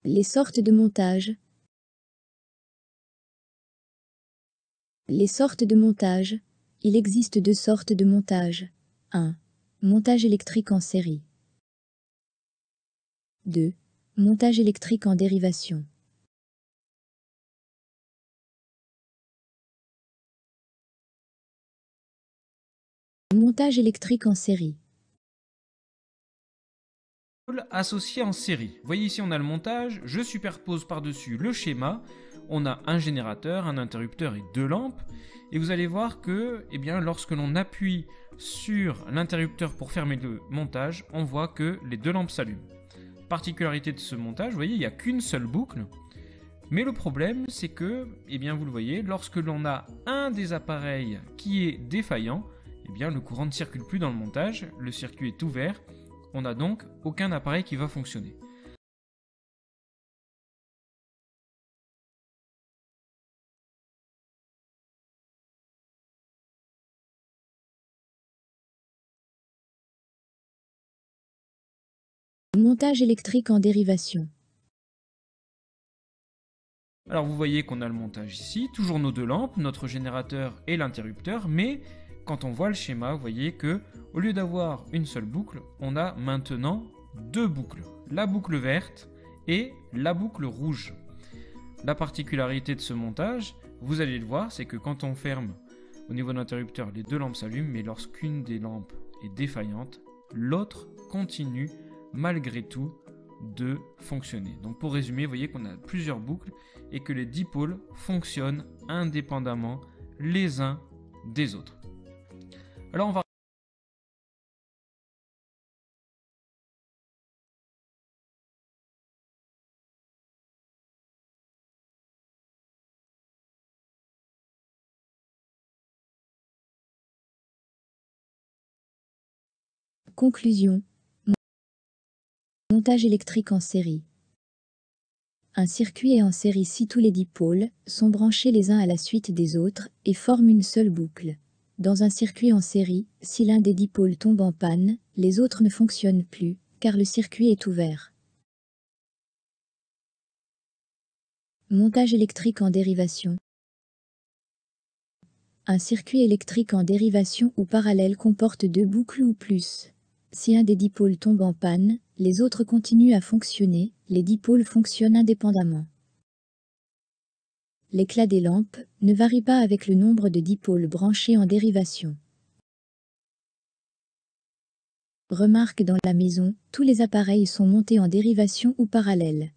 Les sortes de montage. Les sortes de montage. Il existe deux sortes de montage. 1. Montage électrique en série. 2. Montage électrique en dérivation. Montage électrique en série. Associés en série. Vous voyez ici on a le montage, je superpose par-dessus le schéma, on a un générateur, un interrupteur et deux lampes, et vous allez voir que lorsque l'on appuie sur l'interrupteur pour fermer le montage, on voit que les deux lampes s'allument. Particularité de ce montage, vous voyez, il n'y a qu'une seule boucle, mais le problème c'est que, vous le voyez, lorsque l'on a un des appareils qui est défaillant, le courant ne circule plus dans le montage, le circuit est ouvert, on n'a donc aucun appareil qui va fonctionner. Montage électrique en dérivation. Alors vous voyez qu'on a le montage ici, toujours nos deux lampes, notre générateur et l'interrupteur, mais quand on voit le schéma, vous voyez que au lieu d'avoir une seule boucle, on a maintenant deux boucles, la boucle verte et la boucle rouge. La particularité de ce montage, vous allez le voir, c'est que quand on ferme au niveau de l'interrupteur, les deux lampes s'allument, mais lorsqu'une des lampes est défaillante, l'autre continue malgré tout de fonctionner. Donc pour résumer, vous voyez qu'on a plusieurs boucles et que les dipôles fonctionnent indépendamment les uns des autres. Alors on va Conclusion. Montage électrique en série. Un circuit est en série si tous les dipôles sont branchés les uns à la suite des autres et forment une seule boucle. Dans un circuit en série, si l'un des dipôles tombe en panne, les autres ne fonctionnent plus, car le circuit est ouvert. Montage électrique en dérivation. Un circuit électrique en dérivation ou parallèle comporte deux boucles ou plus. Si un des dipôles tombe en panne, les autres continuent à fonctionner, les dipôles fonctionnent indépendamment. L'éclat des lampes ne varie pas avec le nombre de dipôles branchés en dérivation. Remarque dans la maison, tous les appareils sont montés en dérivation ou parallèle.